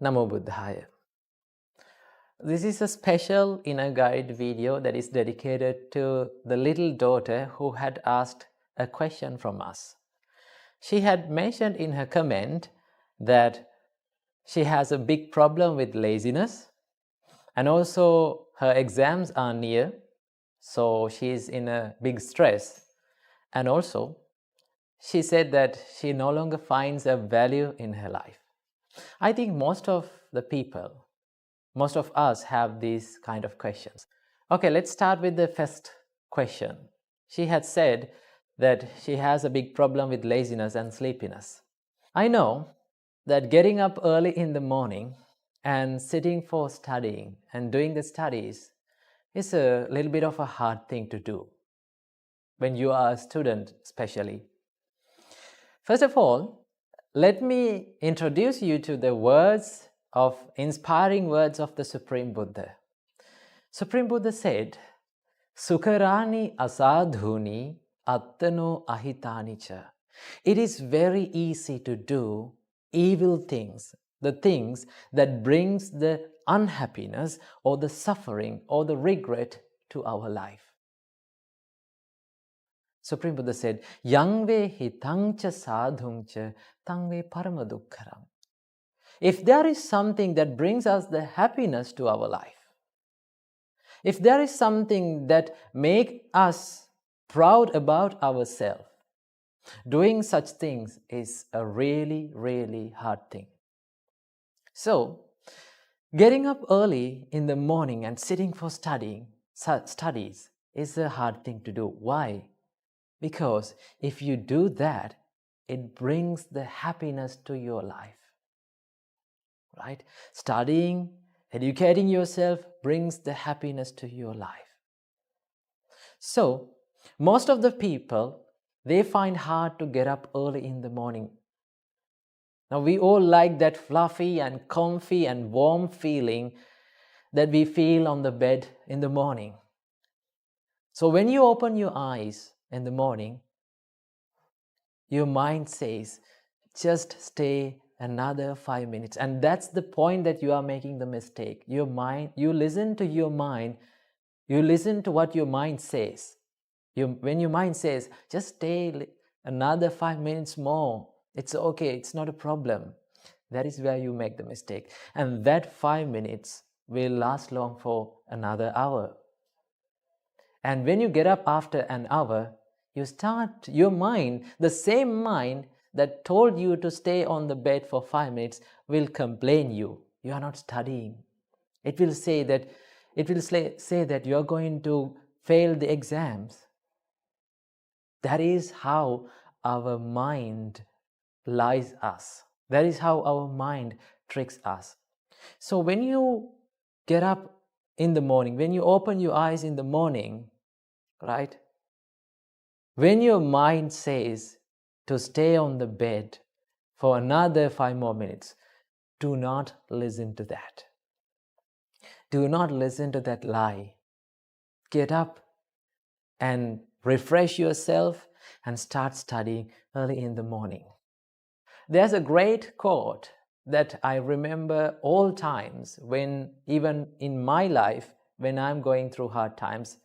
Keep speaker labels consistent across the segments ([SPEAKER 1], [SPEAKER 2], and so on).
[SPEAKER 1] Namo Buddhaya. This is a special inner guide video that is dedicated to the little daughter who had asked a question from us. She had mentioned in her comment that she has a big problem with laziness, and also her exams are near, so she is in a big stress. And also, she said that she no longer finds a value in her life. I think most of us have these kind of questions. Okay, let's start with the first question. She had said that she has a big problem with laziness and sleepiness. I know that getting up early in the morning and sitting for studying and doing the studies is a little bit of a hard thing to do when you are a student, especially. First of all, let me introduce you to the inspiring words of the Supreme Buddha. Supreme Buddha said, Sukharani asadhuni attano ahitani cha. It is very easy to do evil things, the things that brings the unhappiness or the suffering or the regret to our life. Supreme Buddha said, Yangve hitangcha sadhungcha tangve paramadukkaram. If there is something that brings us the happiness to our life, if there is something that makes us proud about ourselves, doing such things is a really, really hard thing. So, getting up early in the morning and sitting for studies is a hard thing to do. Why? Because if you do that, it brings the happiness to your life. Right? Studying, educating yourself brings the happiness to your life. So, most of the people, they find hard to get up early in the morning. Now, we all like that fluffy and comfy and warm feeling that we feel on the bed in the morning. So, when you open your eyes in the morning, your mind says, just stay another 5 minutes. And that's the point that you are making the mistake. Your mind, you listen to your mind, you listen to what your mind says. When your mind says, just stay another 5 minutes more, it's okay, it's not a problem. That is where you make the mistake. And that 5 minutes will last long for another hour. And when you get up after an hour, your mind, the same mind that told you to stay on the bed for 5 minutes will complain you. You are not studying. It will say that you are going to fail the exams. That is how our mind lies us. That is how our mind tricks us. So when you get up in the morning, when you open your eyes in the morning, right? When your mind says to stay on the bed for another 5 more minutes, do not listen to that. Do not listen to that lie. Get up and refresh yourself and start studying early in the morning. There's a great quote that I remember all times when, even in my life, when I'm going through hard times,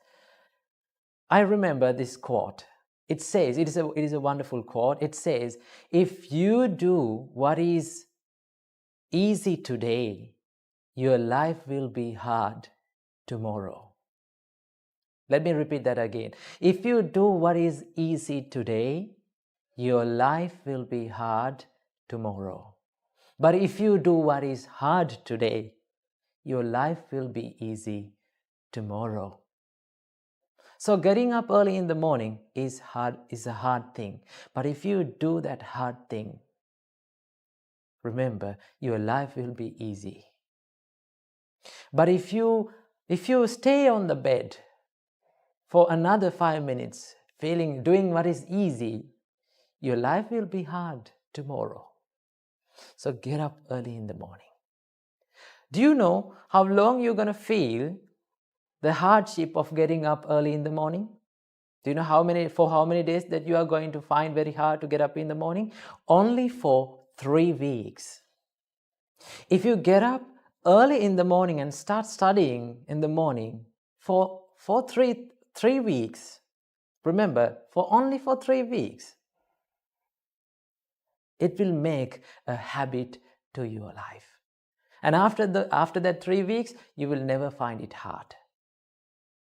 [SPEAKER 1] I remember this quote. It says, it is a wonderful quote. It says, if you do what is easy today, your life will be hard tomorrow. Let me repeat that again. If you do what is easy today, your life will be hard tomorrow. But if you do what is hard today, your life will be easy tomorrow. So getting up early in the morning is a hard thing. But if you do that hard thing, remember, your life will be easy. But if you stay on the bed for another 5 minutes, doing what is easy, your life will be hard tomorrow. So get up early in the morning. Do you know how long you're going to feel the hardship of getting up early in the morning? Do you know how many days that you are going to find very hard to get up in the morning? Only for 3 weeks. If you get up early in the morning and start studying in the morning for three weeks, remember, only for 3 weeks, it will make a habit to your life. And after that 3 weeks, you will never find it hard.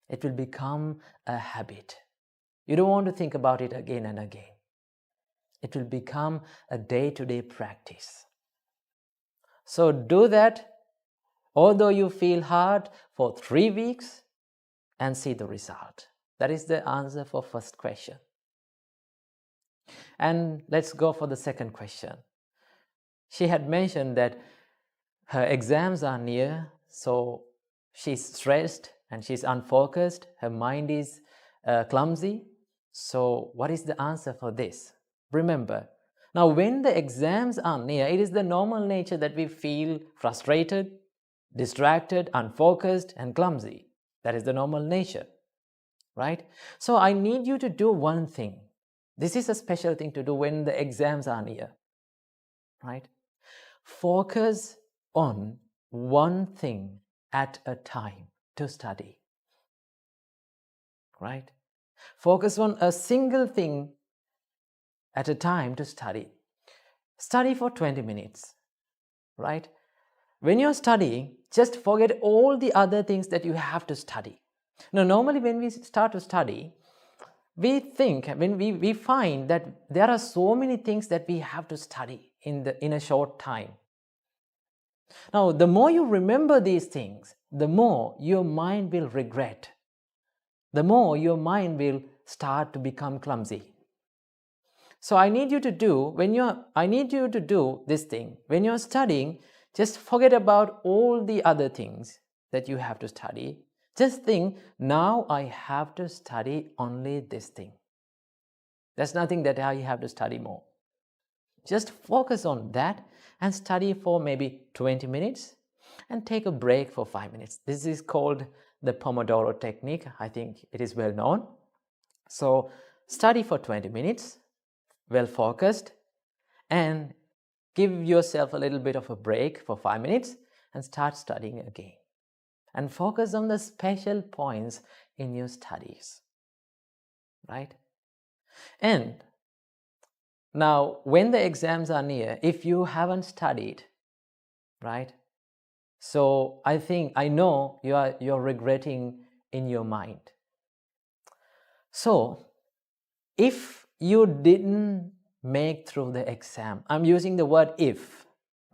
[SPEAKER 1] It will become a habit. You don't want to think about it again and again. It will become a day-to-day practice. So do that, although you feel hard, for 3 weeks and see the result. That is the answer for first question. And let's go for the second question. She had mentioned that her exams are near, so she's stressed and she's unfocused. Her mind is clumsy. So what is the answer for this? Remember, now when the exams are near, it is the normal nature that we feel frustrated, distracted, unfocused, and clumsy. That is the normal nature, right? So I need you to do one thing. This is a special thing to do when the exams are near, right? Focus on one thing at a time to study, right? Focus on a single thing at a time to study. Study for 20 minutes, right? When you're studying, just forget all the other things that you have to study. Now, normally when we start to study, we find that there are so many things that we have to study in a short time. Now, the more you remember these things, the more your mind will regret. The more your mind will start to become clumsy. So I need you to do this thing. When you're studying, just forget about all the other things that you have to study. Just think, now I have to study only this thing. There's nothing that I have to study more. Just focus on that and study for maybe 20 minutes and take a break for 5 minutes. This is called the Pomodoro technique. I think it is well known. So study for 20 minutes, well focused, and give yourself a little bit of a break for 5 minutes and start studying again. And focus on the special points in your studies, right? And now, when the exams are near, if you haven't studied, right? So I know you're regretting in your mind. So if you didn't make through the exam, I'm using the word if,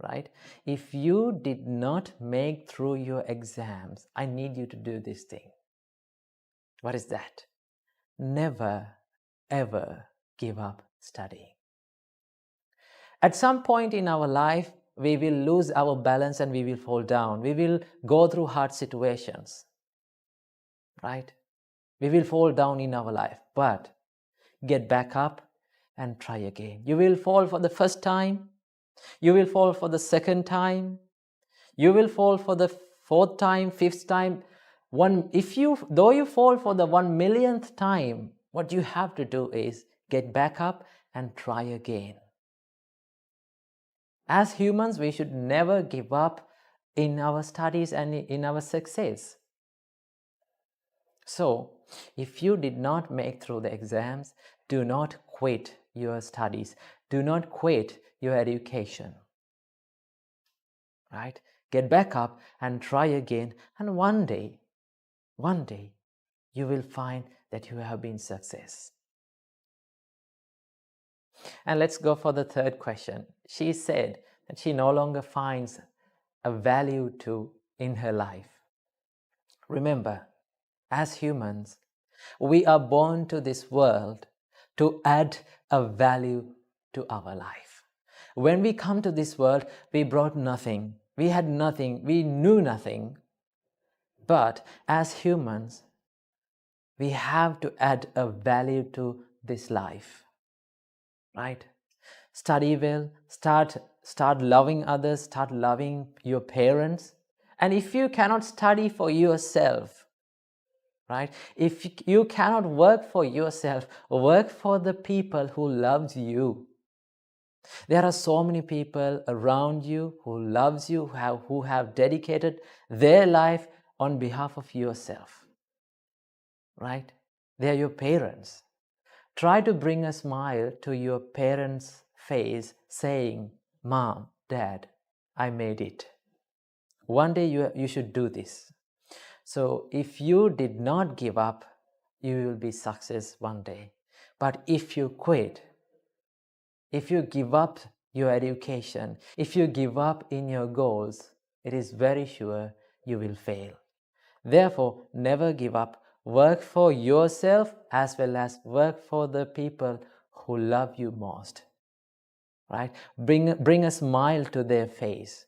[SPEAKER 1] right? If you did not make through your exams, I need you to do this thing. What is that? Never, ever give up studying. At some point in our life, we will lose our balance and we will fall down. We will go through hard situations, right? We will fall down in our life, but get back up and try again. You will fall for the first time. You will fall for the second time. You will fall for the fourth time, fifth time. Though you fall for the 1,000,000th time, what you have to do is get back up and try again. As humans, we should never give up in our studies and in our success. So, if you did not make through the exams, do not quit your studies. Do not quit your education. Right? Get back up and try again, and one day, you will find that you have been success. And let's go for the third question. She said that she no longer finds a value in her life. Remember, as humans, we are born to this world to add a value to our life. When we come to this world, we brought nothing. We had nothing. We knew nothing. But as humans, we have to add a value to this life. Right? Study well, start loving others, start loving your parents. And if you cannot study for yourself, right? If you cannot work for yourself, work for the people who loves you. There are so many people around you who loves you, who have dedicated their life on behalf of yourself, right? They are your parents. Try to bring a smile to your parents' face saying, Mom, Dad, I made it. One day you should do this. So if you did not give up, you will be success one day. But if you quit, if you give up your education, if you give up in your goals, it is very sure you will fail. Therefore, never give up. Work for yourself as well as work for the people who love you most. Right? Bring a smile to their face.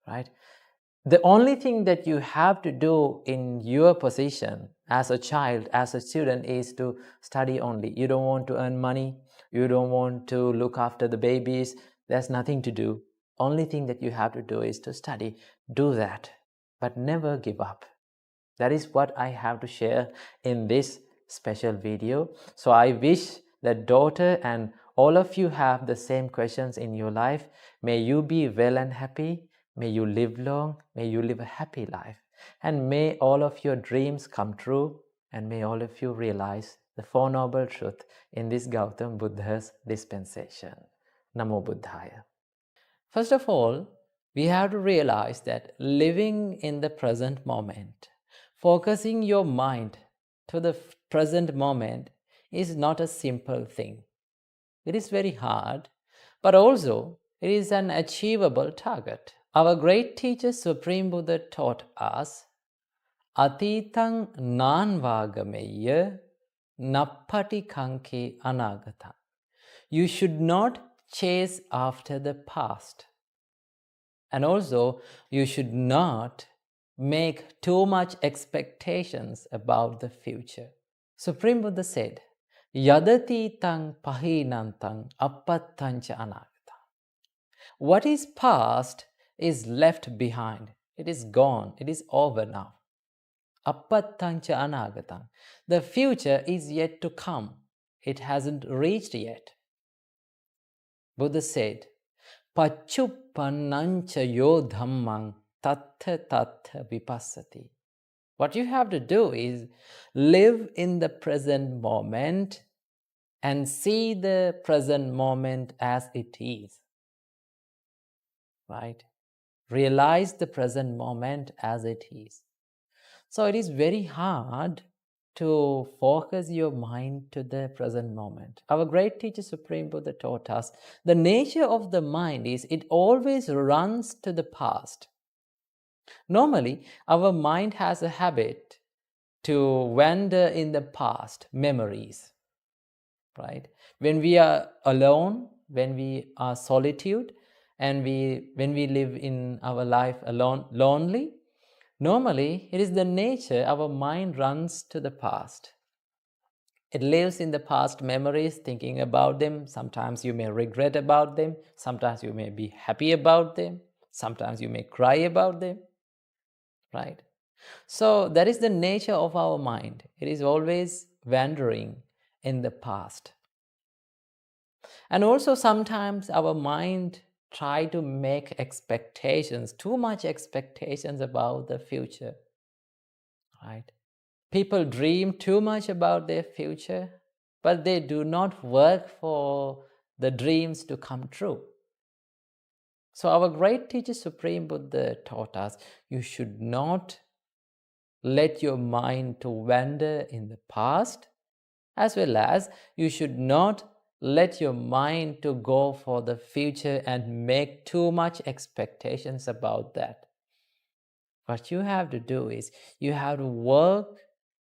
[SPEAKER 1] Right? The only thing that you have to do in your position as a child, as a student, is to study only. You don't want to earn money. You don't want to look after the babies. There's nothing to do. Only thing that you have to do is to study. Do that, but never give up. That is what I have to share in this special video. So I wish that daughter and all of you have the same questions in your life. May you be well and happy. May you live long. May you live a happy life. And may all of your dreams come true. And may all of you realize the Four Noble Truths in this Gautam Buddha's dispensation. Namo Buddhaya. First of all, we have to realize that living in the present moment, focusing your mind to the present moment is not a simple thing. It is very hard, but also it is an achievable target. Our great teacher Supreme Buddha taught us, Atitang nanvagameya nappati kanke anagata. You should not chase after the past. And also, you should not make too much expectations about the future. Supreme Buddha said, Yadati tang pahinantang appattancha anagata. What is past is left behind. It is gone. It is over now. Appattancha anagatam. The future is yet to come. It hasn't reached yet. Buddha said, Pachupannancha yo dhammang tattha tattha vipassati. What you have to do is live in the present moment and see the present moment as it is. Right? Realize the present moment as it is. So it is very hard to focus your mind to the present moment. Our great teacher Supreme Buddha taught us the nature of the mind is it always runs to the past. Normally, our mind has a habit to wander in the past, memories, right? When we are alone, when we are solitude, and when we live in our life alone, lonely, normally, it is the nature our mind runs to the past. It lives in the past memories, thinking about them. Sometimes you may regret about them. Sometimes you may be happy about them. Sometimes you may cry about them. Right? So that is the nature of our mind. It is always wandering in the past. And also sometimes our mind try to make expectations, too much expectations about the future. Right? People dream too much about their future, but they do not work for the dreams to come true. So our great teacher Supreme Buddha taught us, you should not let your mind to wander in the past, as well as you should not let your mind to go for the future and make too much expectations about that. What you have to do is you have to work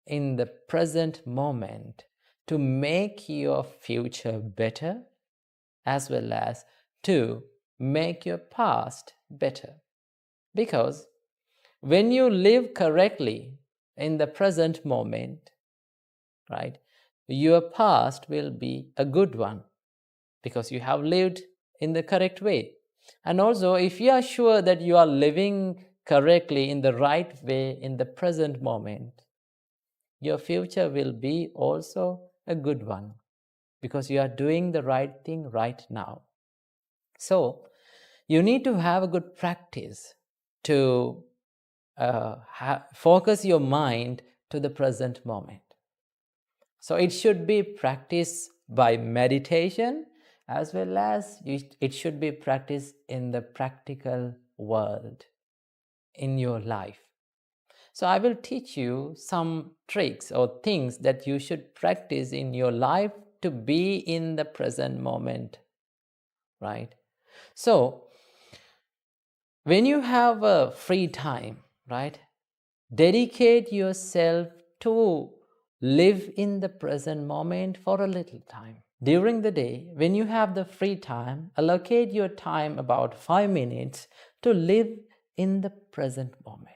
[SPEAKER 1] in the present moment to make your future better, as well as to make your past better. Because when you live correctly in the present moment, right, your past will be a good one because you have lived in the correct way. And also, if you are sure that you are living correctly in the right way in the present moment, your future will be also a good one because you are doing the right thing right now. So you need to have a good practice to focus your mind to the present moment. So it should be practiced by meditation, as well as it should be practiced in the practical world, in your life. So I will teach you some tricks or things that you should practice in your life to be in the present moment, right? So when you have a free time, right, dedicate yourself to live in the present moment for a little time. During the day, when you have the free time, allocate your time about 5 minutes to live in the present moment.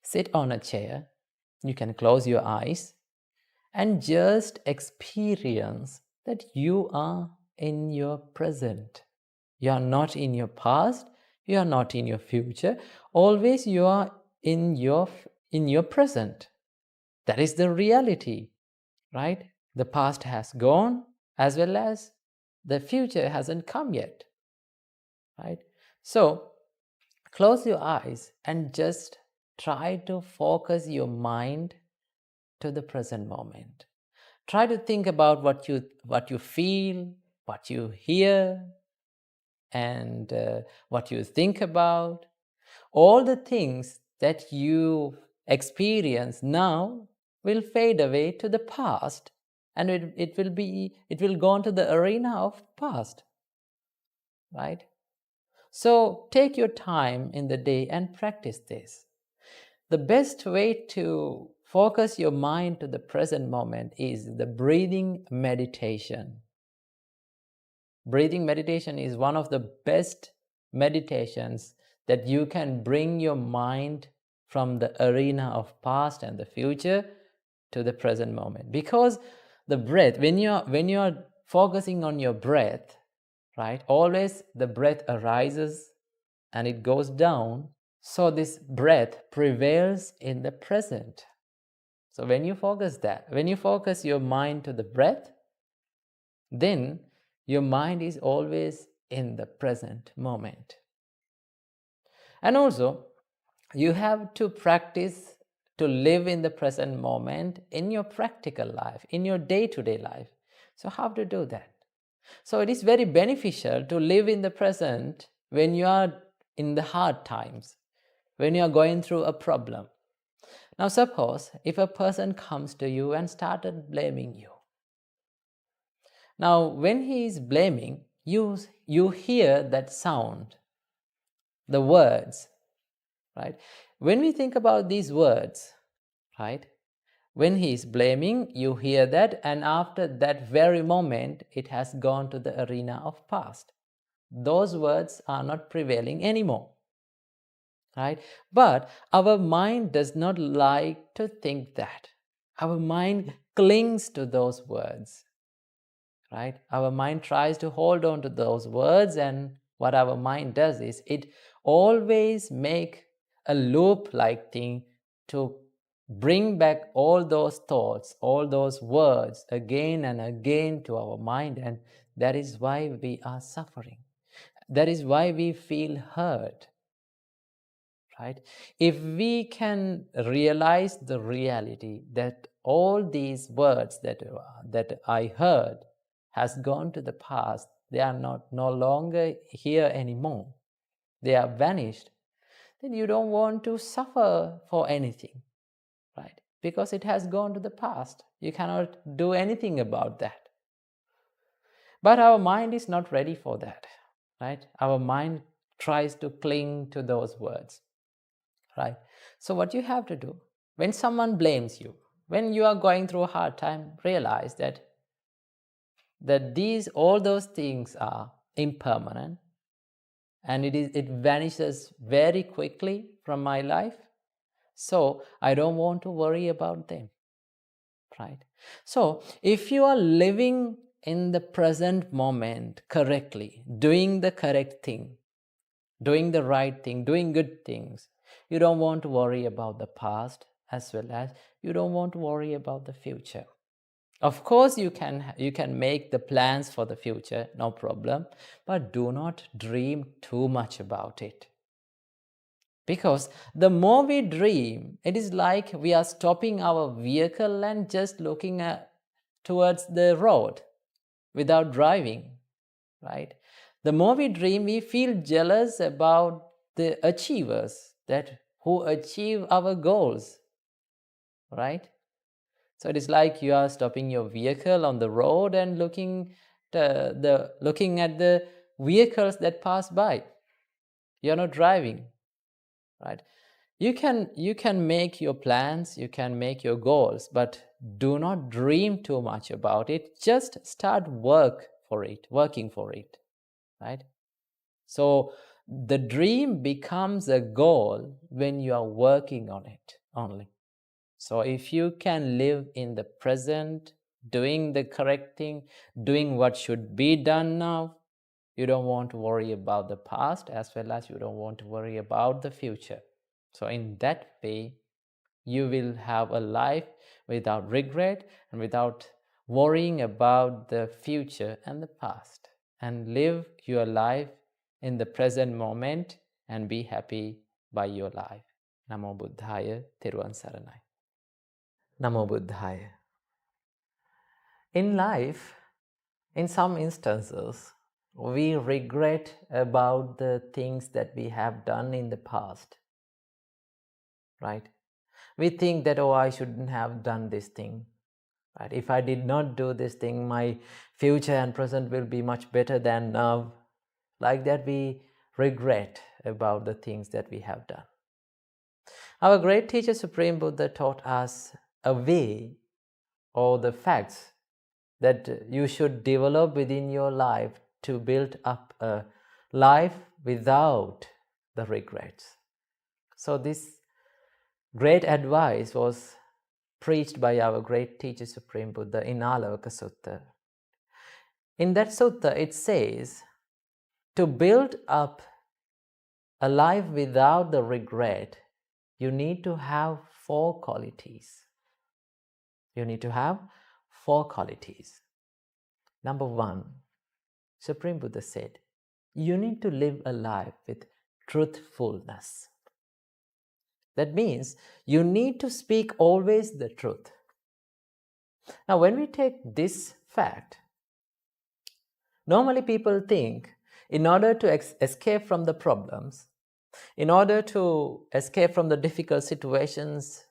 [SPEAKER 1] Sit on a chair, you can close your eyes, and just experience that you are in your present. You are not in your past, you are not in your future. Always you are in your present. That is the reality, right? The past has gone, as well as the future hasn't come yet, right? So close your eyes and just try to focus your mind to the present moment. Try to think about what you feel, what you hear, and what you think about. All the things that you experience now will fade away to the past, and it will go into the arena of past, right? So take your time in the day and practice this. The best way to focus your mind to the present moment is the breathing meditation. Breathing meditation is one of the best meditations that you can bring your mind from the arena of past and the future to the present moment. Because the breath, when you're focusing on your breath, right, always the breath arises and it goes down. So this breath prevails in the present. So when you focus your mind to the breath, then your mind is always in the present moment. And also, you have to practice to live in the present moment in your practical life, in your day-to-day life. So how to do that? So it is very beneficial to live in the present when you are in the hard times, when you are going through a problem. Now suppose if a person comes to you and started blaming you. Now when he is blaming, you hear that sound, the words, right? When we think about these words, right? When he is blaming, you hear that, and after that very moment, it has gone to the arena of past. Those words are not prevailing anymore, right? But our mind does not like to think that. Our mind clings to those words, right? Our mind tries to hold on to those words, and what our mind does is it always make a loop-like thing to bring back all those thoughts, all those words again and again to our mind, and that is why we are suffering. That is why we feel hurt, right? If we can realize the reality that all these words that I heard has gone to the past, they are no longer here anymore, they are vanished, then you don't want to suffer for anything, right? Because it has gone to the past. You cannot do anything about that. But our mind is not ready for that, right? Our mind tries to cling to those words, right? So what you have to do, when someone blames you, when you are going through a hard time, realize that all those things are impermanent, and it vanishes very quickly from my life. So I don't want to worry about them, right? So if you are living in the present moment correctly, doing the correct thing, doing the right thing, doing good things, you don't want to worry about the past, as well as you don't want to worry about the future. Of course, you can make the plans for the future, no problem, but do not dream too much about it. Because the more we dream, it is like we are stopping our vehicle and just looking towards the road without driving, right? The more we dream, we feel jealous about the achievers that who achieve our goals, right? So it is like you are stopping your vehicle on the road and looking at the vehicles that pass by. You're not driving, right? You can make your plans, you can make your goals, but do not dream too much about it. Just start working for it, right? So the dream becomes a goal when you are working on it only. So if you can live in the present, doing the correct thing, doing what should be done now, you don't want to worry about the past as well as you don't want to worry about the future. So in that way, you will have a life without regret and without worrying about the future and the past, and live your life in the present moment and be happy by your life. Namo Buddhaya, Thiruvan Saranai. Namo Buddhaya. In life, in some instances, we regret about the things that we have done in the past, right? We think that, oh, I shouldn't have done this thing, right? If I did not do this thing, my future and present will be much better than now. Like that, we regret about the things that we have done. Our great teacher, Supreme Buddha, taught us a way or the facts that you should develop within your life to build up a life without the regrets. So this great advice was preached by our great teacher, Supreme Buddha, in Alavaka Sutta. In that sutta, it says, to build up a life without the regret, you need to have 4 qualities. You need to have 4 qualities. Number 1, Supreme Buddha said, you need to live a life with truthfulness. That means you need to speak always the truth. Now, when we take this fact, normally people think in order to escape from the problems, in order to escape from the difficult situations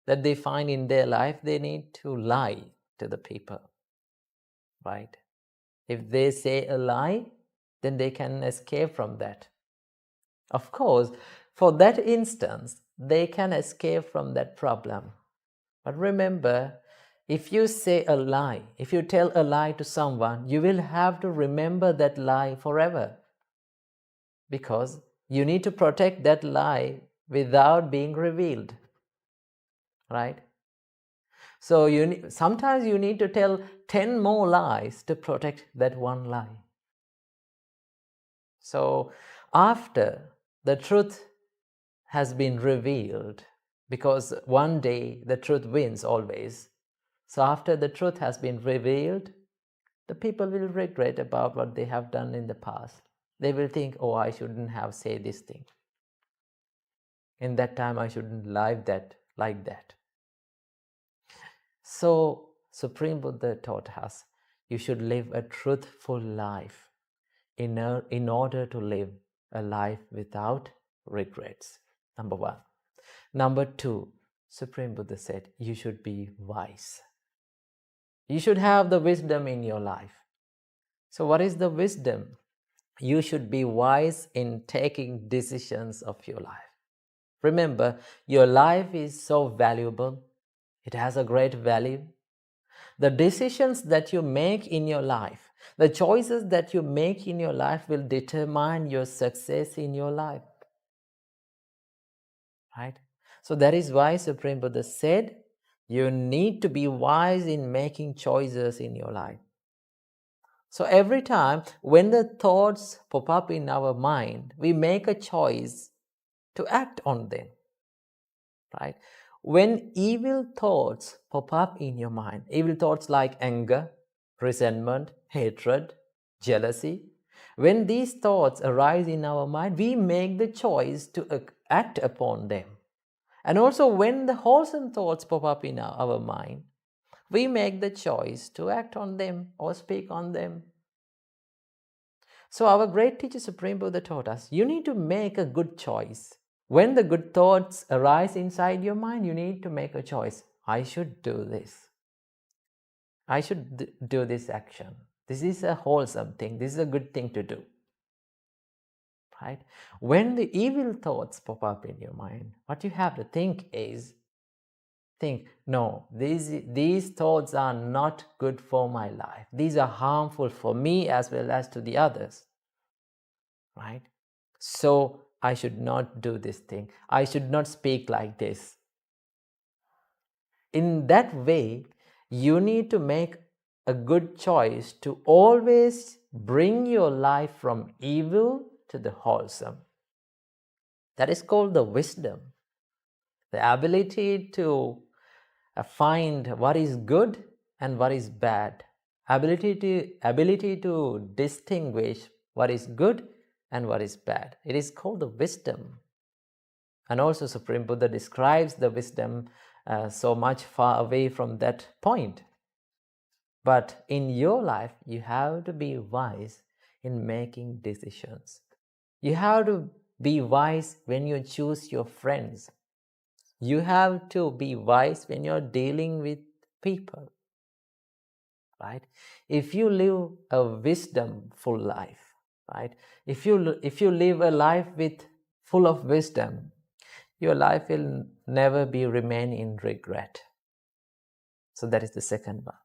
[SPEAKER 1] that they find in their life, they need to lie to the people, right? If they say a lie, then they can escape from that. Of course, for that instance, they can escape from that problem. But remember, if you say a lie, if you tell a lie to someone, you will have to remember that lie forever. Because you need to protect that lie without being revealed, right? So sometimes you need to tell 10 more lies to protect that one lie. So after the truth has been revealed, because one day the truth wins always. So after the truth has been revealed, the people will regret about what they have done in the past. They will think, oh, I shouldn't have said this thing. In that time, I shouldn't live that like that. So Supreme Buddha taught us, you should live a truthful life in order to live a life without regrets. Number 1. Number 2, Supreme Buddha said, you should be wise. You should have the wisdom in your life. So what is the wisdom? You should be wise in taking decisions of your life. Remember, your life is so valuable. It has a great value. The decisions that you make in your life, the choices that you make in your life will determine your success in your life. Right? So that is why Supreme Buddha said, you need to be wise in making choices in your life. So every time when the thoughts pop up in our mind, we make a choice to act on them. Right? When evil thoughts pop up in your mind, evil thoughts like anger, resentment, hatred, jealousy, when these thoughts arise in our mind, we make the choice to act upon them. And also, when the wholesome thoughts pop up in our mind, we make the choice to act on them or speak on them. So, our great teacher Supreme Buddha taught us, you need to make a good choice. When the good thoughts arise inside your mind, you need to make a choice. I should do this. I should do this action. This is a wholesome thing. This is a good thing to do. Right? When the evil thoughts pop up in your mind, what you have to think is, no, these thoughts are not good for my life. These are harmful for me as well as to the others. Right? So I should not do this thing. I should not speak like this. In that way, you need to make a good choice to always bring your life from evil to the wholesome. That is called the wisdom, the ability to find what is good and what is bad, ability to distinguish what is good and what is bad. It is called the wisdom. And also Supreme Buddha describes the wisdom so much far away from that point. But in your life, you have to be wise in making decisions. You have to be wise when you choose your friends. You have to be wise when you're dealing with people. Right? If you live a wisdomful life, right? If you live a life full of wisdom, your life will never remain in regret. So that is the second one.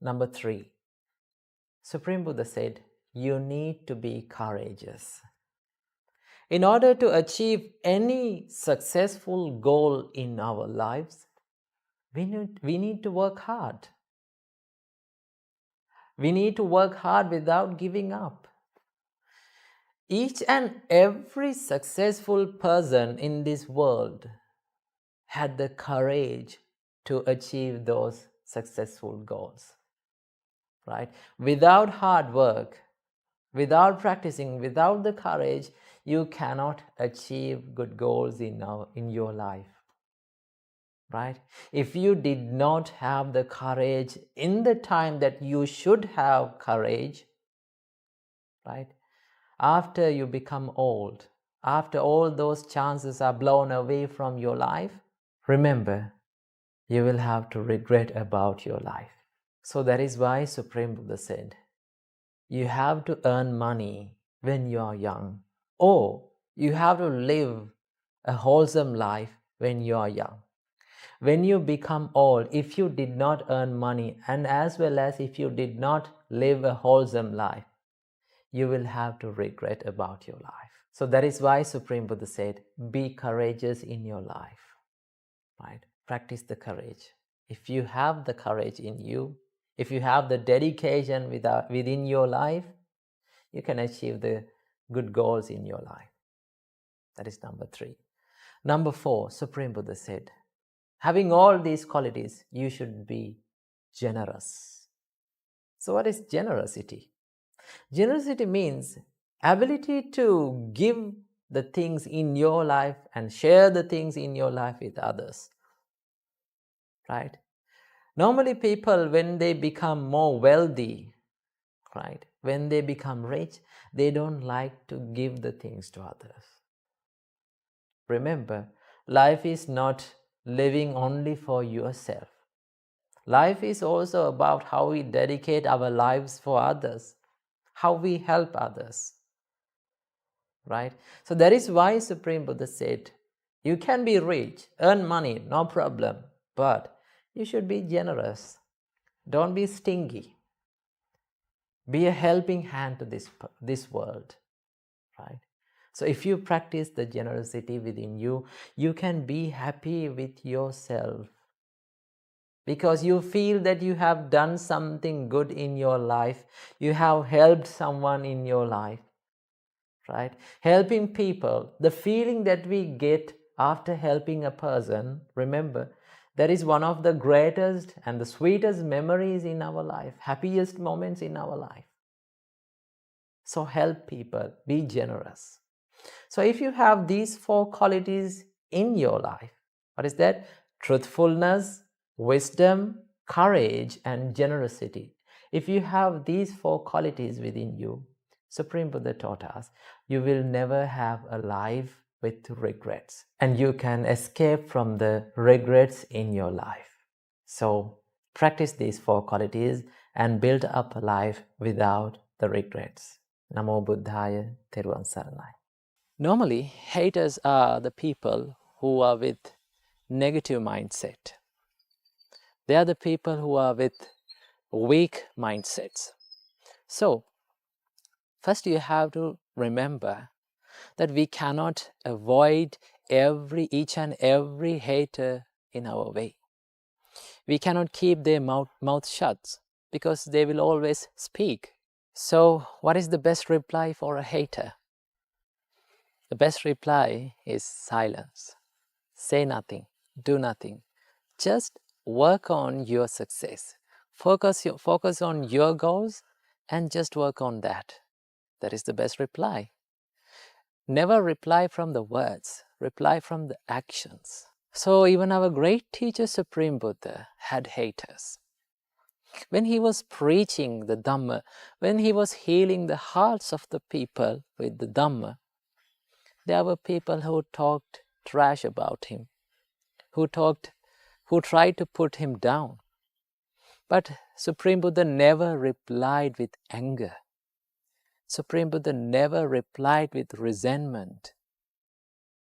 [SPEAKER 1] Number 3, Supreme Buddha said, you need to be courageous. In order to achieve any successful goal in our lives, we need to work hard. We need to work hard without giving up. Each and every successful person in this world had the courage to achieve those successful goals. Right? Without hard work, without practicing, without the courage, you cannot achieve good goals in your life. Right? If you did not have the courage in the time that you should have courage, right? After you become old, after all those chances are blown away from your life, remember, you will have to regret about your life. So that is why Supreme Buddha said, you have to earn money when you are young, or you have to live a wholesome life when you are young. When you become old, if you did not earn money, and as well as if you did not live a wholesome life, you will have to regret about your life. So that is why Supreme Buddha said, be courageous in your life. Right? Practice the courage. If you have the courage in you, if you have the dedication within your life, you can achieve the good goals in your life. That is number 3. Number 4, Supreme Buddha said, having all these qualities, you should be generous. So what is generosity? Generosity means ability to give the things in your life and share the things in your life with others. Right? Normally people, when they become more wealthy, right, when they become rich, they don't like to give the things to others. Remember, life is not living only for yourself. Life is also about how we dedicate our lives for others, how we help others. Right? So that is why Supreme Buddha said, you can be rich, earn money, no problem, but you should be generous. Don't be stingy. Be a helping hand to this world. Right? So if you practice the generosity within you, you can be happy with yourself, because you feel that you have done something good in your life. You have helped someone in your life. Right? Helping people, the feeling that we get after helping a person, remember, That is one of the greatest and the sweetest memories in our life, happiest moments in our life. So help people, be generous. So if you have these 4 qualities in your life, what is that? Truthfulness, wisdom, courage, and generosity. If you have these 4 qualities within you, Supreme Buddha taught us, you will never have a life with regrets, and you can escape from the regrets in your life. So practice these 4 qualities and build up a life without the regrets. Namo Buddhaya, Theruvan Saranai. Normally, haters are the people who are with negative mindset. They are the people who are with weak mindsets. So, first you have to remember that we cannot avoid each and every hater in our way. We cannot keep their mouth shut because they will always speak. So, what is the best reply for a hater? The best reply is silence. Say nothing, do nothing. Just work on your success. Focus on your goals and just work on that. That is the best reply. Never reply from the words, reply from the actions. So even our great teacher Supreme Buddha had haters. When he was preaching the Dhamma, when he was healing the hearts of the people with the Dhamma, there were people who talked trash about him, who tried to put him down. But Supreme Buddha never replied with anger. Supreme Buddha never replied with resentment.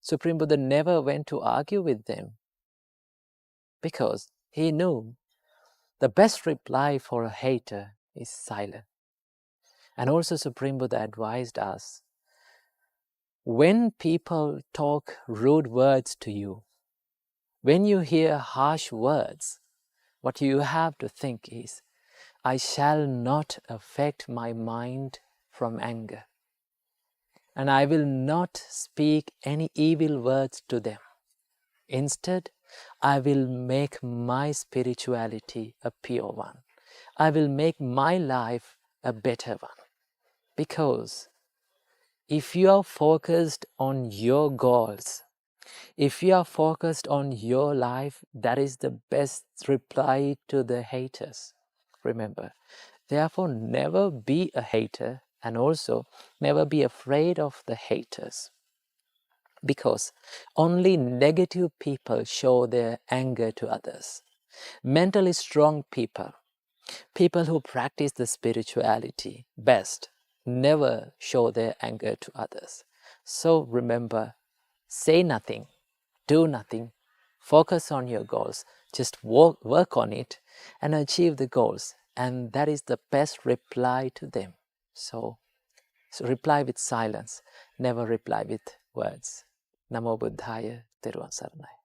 [SPEAKER 1] Supreme Buddha never went to argue with them because he knew the best reply for a hater is silence. And also Supreme Buddha advised us, when people talk rude words to you, when you hear harsh words, what you have to think is, I shall not affect my mind from anger, and I will not speak any evil words to them. Instead, I will make my spirituality a pure one. I will make my life a better one. Because if you are focused on your goals, if you are focused on your life, that is the best reply to the haters. Remember, therefore never be a hater, and also never be afraid of the haters. Because only negative people show their anger to others. Mentally strong people, people who practice the spirituality best, never show their anger to others. So remember, say nothing, do nothing, focus on your goals, just work on it and achieve the goals. And that is the best reply to them. So reply with silence, never reply with words. Namo Buddhaya, Theruvan Saranai.